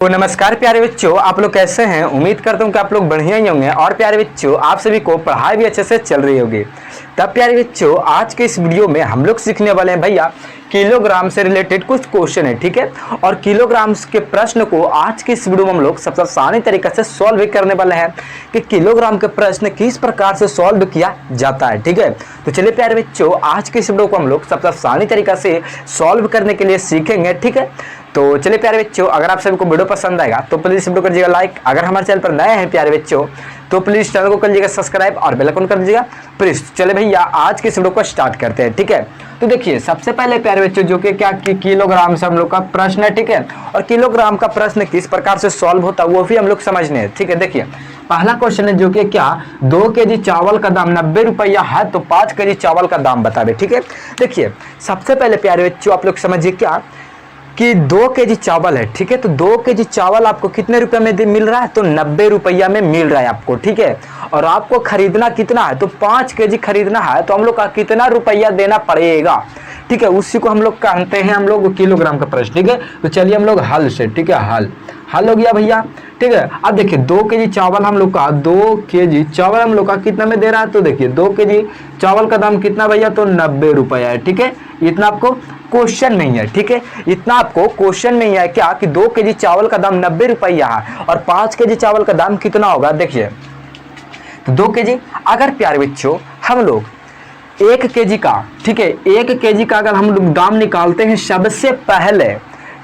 तो नमस्कार प्यारे बच्चों, आप लोग कैसे हैं। उम्मीद करता हूँ कि आप लोग बढ़िया ही होंगे। और प्यारे बच्चों, आप सभी को पढ़ाई भी अच्छे से चल रही होगी। तब प्यारे बच्चों, आज के इस वीडियो में हम लोग सीखने वाले हैं भैया किलोग्राम से रिलेटेड कुछ क्वेश्चन है, ठीक है। और किलोग्राम्स के प्रश्न को आज के इस वीडियो में हम लोग सबसे आसानी तरीके से सॉल्व भी करने वाले हैं कि किलोग्राम के प्रश्न किस प्रकार से सॉल्व किया जाता है, ठीक है। तो चलिए प्यारे बच्चों, आज के इस वीडियो को हम लोग सबसे आसानी तरीके से सॉल्व करने के लिए सीखेंगे, ठीक है। तो चलिए प्यारे बच्चों, अगर आप सभी को वीडियो पसंद आएगा तो प्लीज वीडियो करिएगा लाइक। अगर हमारे चैनल पर नए हैं प्यारे बच्चों तो प्लीज चैनल को कर लीजिएगा सब्सक्राइब और बेल आइकन कर दीजिएगा प्लीज। चले भैया, आज के इस वीडियो को स्टार्ट करते हैं, ठीक है। तो देखिए, सबसे पहले प्यारे बच्चों जो कि क्या किलोग्राम से हम लोग का प्रश्न है, ठीक है। और किलोग्राम का प्रश्न किस प्रकार से सॉल्व होता है वो भी हम लोग समझने हैं, ठीक है। देखिए, पहला क्वेश्चन है जो कि क्या 2 केजी चावल का दाम 90 रुपया है तो 5 केजी चावल का दाम बतावे, ठीक है। देखिए, सबसे पहले प्यारे बच्चों आप लोग समझिए क्या कि 2 केजी चावल है, ठीक है। तो 2 केजी चावल आपको कितने रुपए में मिल रहा है, तो 90 रुपया में मिल रहा है आपको, ठीक है। और आपको खरीदना कितना है, तो 5 केजी खरीदना है तो हम लोग का कितना रुपया देना पड़ेगा, ठीक है। उसी को हम लोग कहते हैं हम लोग किलोग्राम का प्रश्न, ठीक है। तो चलिए हम लोग हल से, ठीक है, हल हो गया भैया, ठीक है। अब देखिए 2 केजी चावल हम लोग का 2 केजी चावल हम लोग का कितना में दे रहा है, तो देखिए 2 केजी चावल का दाम कितना भैया, तो 90 रुपया है, ठीक है। इतना आपको क्वेश्चन में ही है, ठीक है। इतना आपको क्वेश्चन में ही है क्या कि 2 केजी चावल का दाम 90 रुपया है और 5 केजी चावल का दाम कितना होगा। देखिए, तो 2 केजी अगर प्यारे बच्चों हम लोग 1 केजी का, ठीक है, 1 केजी का अगर हम लोग दाम निकालते हैं सबसे पहले,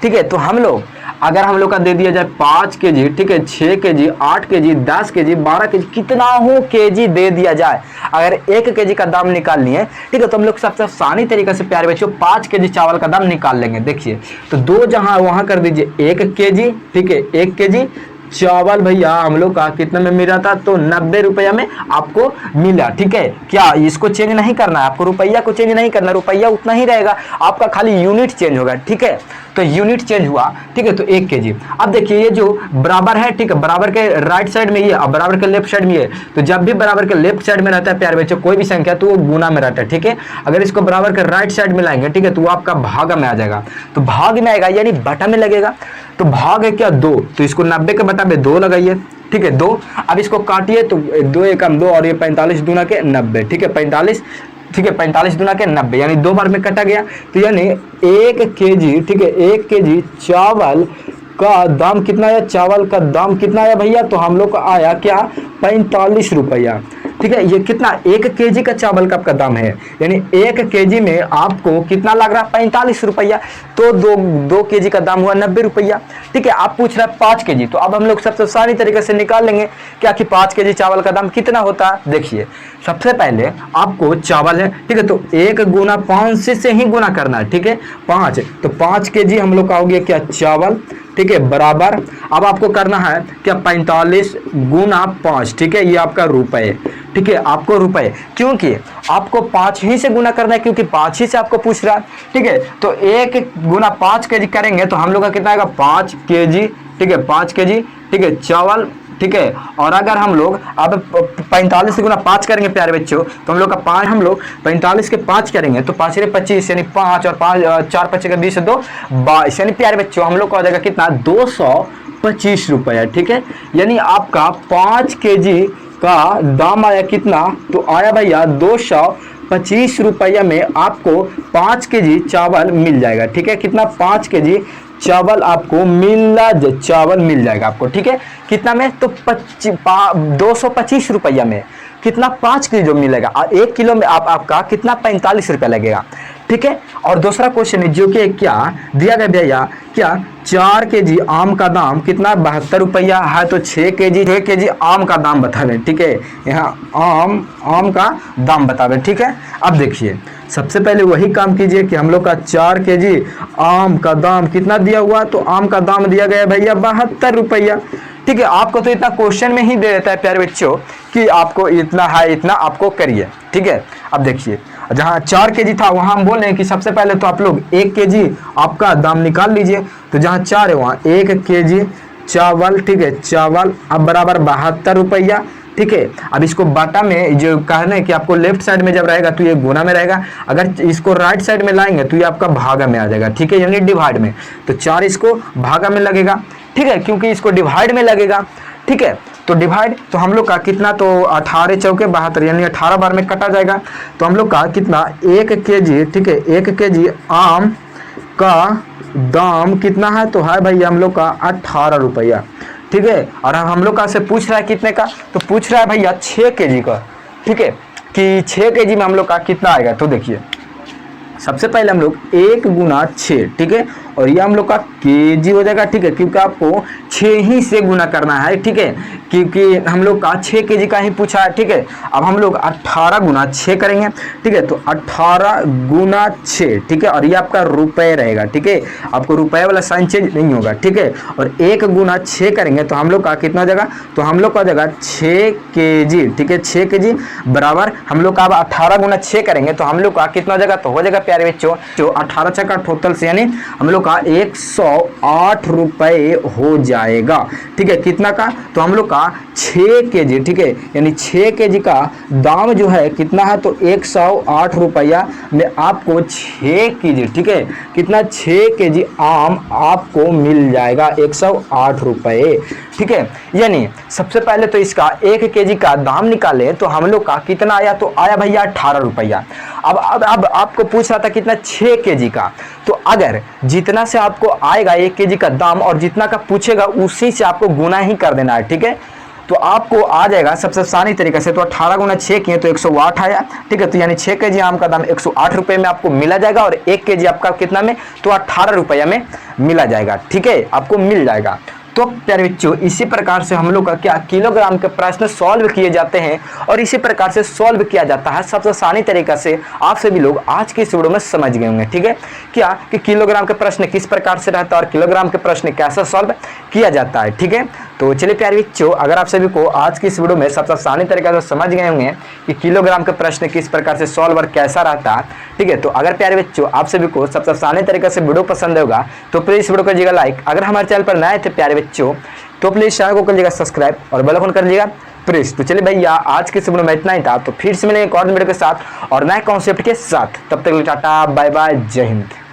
ठीक है, तो हम लोग अगर हम लोग का दे दिया जाए 5 केजी, ठीक है, 6 केजी, 8 केजी, 10 केजी, 12 केजी, कितना हो केजी दे दिया जाए, अगर 1 केजी का दाम निकालनी है, ठीक है, तो हम लोग सबसे आसानी तरीके से प्यारे बच्चों 5 केजी चावल का दाम निकाल लेंगे। देखिए, तो 2 जहां वहां कर दीजिए 1 केजी, ठीक है, 1 केजी चावल भैया हम लोग का कितने में मिल रहा था, तो 90 रुपया में आपको मिला, ठीक है। क्या इसको चेंज नहीं करना है आपको, रुपया को चेंज नहीं करना, रुपया उतना ही रहेगा, आपका खाली यूनिट चेंज होगा, ठीक है। तो यूनिट चेंज हुआ, ठीक है, तो 1 केजी। अब देखिए ये जो बराबर है, ठीक है, बराबर के राइट साइड में ये और बराबर के लेफ्ट साइड में ये, तो जब भी बराबर के लेफ्ट साइड में रहता है प्यारे बच्चों कोई भी संख्या तो वो गुना में रहता है, ठीक है। अगर इसको बराबर के राइट साइड में लाएंगे, ठीक है, तो वो आपका भाग में आ जाएगा, तो भाग में आएगा यानी बटा में लगेगा। तो भाग है क्या 2, तो इसको 90 के बटा में 2 लगाइए, ठीक है, 2। अब इसको काटिए तो 2 एकम 2 और ये 45 दूना के 90, ठीक है, 45, ठीक है, 45 दूना के 90 यानी 2 बार में कटा गया। तो यानी 1 केजी, ठीक है, 1 केजी चावल का दाम कितना आया, चावल का दाम कितना आया भैया, तो हम लोग का आया क्या 45 रुपया, ठीक है। ये कितना 1 केजी का चावल का आपका दाम है, यानी 1 केजी में आपको कितना लग रहा है 45 रुपया, तो 2 केजी का दाम हुआ 90 रुपया, ठीक है। आप पूछ रहे हैं 5 केजी, तो अब हम लोग सबसे आसानी तरीके से निकाल लेंगे क्या कि 5 केजी चावल का दाम कितना होता है। देखिए, सबसे पहले आपको चावल है, ठीक है, तो 1 गुना 5 से ही गुना करना है, ठीक है, 5, तो 5 केजी हम लोग का हो गया क्या चावल, ठीक है, बराबर अब आपको करना है क्या 45 गुना 5, ठीक है, ये आपका रुपए, ठीक है, आपको रुपए, क्योंकि आपको 5 ही से गुना करना है क्योंकि 5 ही से आपको पूछ रहा है, ठीक है। तो 1 गुना 5 केजी करेंगे तो हम लोग का कितना आएगा 5 केजी, ठीक है, 5 केजी, ठीक है, चावल, ठीक है। और अगर हम लोग अब 45 से गुना 5 करेंगे प्यारे बच्चों तो हम लोग का 5, हम लोग 45 के 5 करेंगे तो 5 × 25 यानी 5 और 5 4 5 20 2 22 यानी प्यारे बच्चों हम लोग का हो जाएगा कितना 225 रुपया, ठीक है। यानी आपका 5 केजी का दाम आया कितना, तो आया भैया 225 रुपया में आपको 5 केजी चावल मिल जाएगा, ठीक है। कितना 5 केजी चावल आपको चावल मिल जाएगा आपको, ठीक है। कितना में, तो 225 रुपया में कितना 5 किलो मिलेगा और 1 किलो में आपका कितना 45 रुपया लगेगा, ठीक है। और दूसरा क्वेश्चन है जो कि क्या दिया गया भैया क्या 4 केजी आम का दाम कितना 72 रुपया है, तो 6 केजी आम का दाम बतावे, ठीक है, यहाँ आम का दाम बतावे, ठीक है। अब देखिए सबसे पहले वही काम कीजिए कि हम लोग का 4 केजी आम का दाम कितना दिया हुआ, तो आम का दाम दिया गया भैया 72 रुपया, ठीक है। आपको तो इतना क्वेश्चन में ही दे देता है प्यारे बच्चों कि आपको इतना है, इतना आपको करिए, ठीक है। अब देखिए जहाँ 4 केजी था वहां हम बोल रहे हैं कि सबसे पहले तो आप लोग 1 केजी आपका दाम निकाल लीजिए, तो जहाँ 4 है वहाँ 1 केजी चावल, ठीक है, चावल अब बराबर 72 रुपया, ठीक है। अब इसको बाटा में जो कहना है कि आपको लेफ्ट साइड में जब रहेगा तो ये गुना में रहेगा, अगर इसको राइट साइड में लाएंगे तो ये आपका भागा में आ जाएगा, ठीक है, यानी डिवाइड में, तो 4 इसको भागा में लगेगा, ठीक है, क्योंकि इसको डिवाइड में लगेगा। ठीक है, तो डिवाइड तो हम लोग का कितना, तो 18 चौके 72 यानी 18 बार में कटा जाएगा। तो हम लोग का कितना 1 kg, ठीक है 1 kg आम का दाम कितना है, तो है भाई हम लोग का 18 रुपया। ठीक है, और हम लोग का से पूछ रहा है कितने का, तो पूछ रहा है भैया 6 kg का। ठीक है, कि 6 kg में हम लोग का कितना आएगा, तो देखिए सबसे पहले हम लोग 1 गुना 6, ठीक है, और ये हम लोग का केजी हो जाएगा। ठीक है, क्योंकि आपको 6 ही से गुना करना है। ठीक है, क्योंकि हम लोग का 6 kg का ही पूछा है। ठीक है, अब हम लोग 18 गुना 6 करेंगे। ठीक है, तो 18 गुना 6, ठीक है, और ये आपका रुपए रहेगा। ठीक है, आपको रुपए वाला साइन चेंज नहीं होगा। ठीक है, और 1 गुना 6 करेंगे तो हम लोग का कितना हो जाएगा, तो हम लोग का हो जाएगा 6 kg। ठीक है, 6 kg बराबर हम लोग का अब 18 गुना 6 करेंगे तो हम लोग का कितना हो जाएगा, तो हो जाएगा प्यारे बच्चों जो 18 का टोटल से यानी हम लोग का 108 रुपए हो जाएगा। ठीक है, कितना का, तो हम लोग का 6 kg, ठीक है, यानी 6 kg का दाम जो है कितना है, तो 108 रुपया में आपको 6 kg, ठीक है, कितना 6 kg आम आपको मिल जाएगा 108 रुपये। ठीक है, यानी सबसे पहले तो इसका 1 kg का दाम निकाले तो हम लोग का कितना आया, तो आया भैया 18 रुपया। अब आपको पूछ रहा था कितना 6 kg का, तो अगर जितना से आपको आएगा 1 kg का दाम और जितना का पूछेगा उसी से आपको गुना ही कर देना है। ठीक है, तो आपको आ जाएगा सबसे आसानी तरीके से, तो 18 गुना 6 किए तो 108 आया। ठीक है, तो यानी 6 kg आम का दाम 108 रुपये में आपको मिला जाएगा और 1 kg आपका कितना में, तो 18 रुपया में मिला जाएगा। ठीक है, आपको मिल जाएगा। तो प्यारे बच्चों इसी प्रकार से हम लोग का क्या किलोग्राम के प्रश्न सॉल्व किए जाते हैं और इसी प्रकार से सॉल्व किया जाता है सबसे आसानी तरीका से। आप सभी लोग आज की इस वीडियो में समझ गए होंगे। ठीक है, क्या कि किलोग्राम के प्रश्न किस प्रकार से रहता है और किलोग्राम के प्रश्न कैसे सॉल्व किया जाता है। ठीक है, तो चलिए प्यारे बच्चों अगर आप सभी को आज की इस वीडियो में सबसे आसानी तरीका से समझ गए होंगे कि किलोग्राम के प्रश्न किस प्रकार से सॉल्व और कैसा रहता है। ठीक है, तो अगर प्यारे बच्चों आप सभी को सबसे आसानी तरीके से वीडियो पसंद होगा तो प्लीज इस वीडियो को कीजिएगा लाइक। अगर हमारे चैनल पर नए थे प्यारे बच्चों तो प्लीज चैनल को कर लीजिएगा सब्सक्राइब और बेल आइकन कर लीजिएगा प्रेस। तो चलिए भैया आज के इस वीडियो में इतना ही था, तो फिर से मिलेंगे एक और वीडियो के साथ और नए कॉन्सेप्ट के साथ। तब तक टाटा बाय बाय, जय हिंद।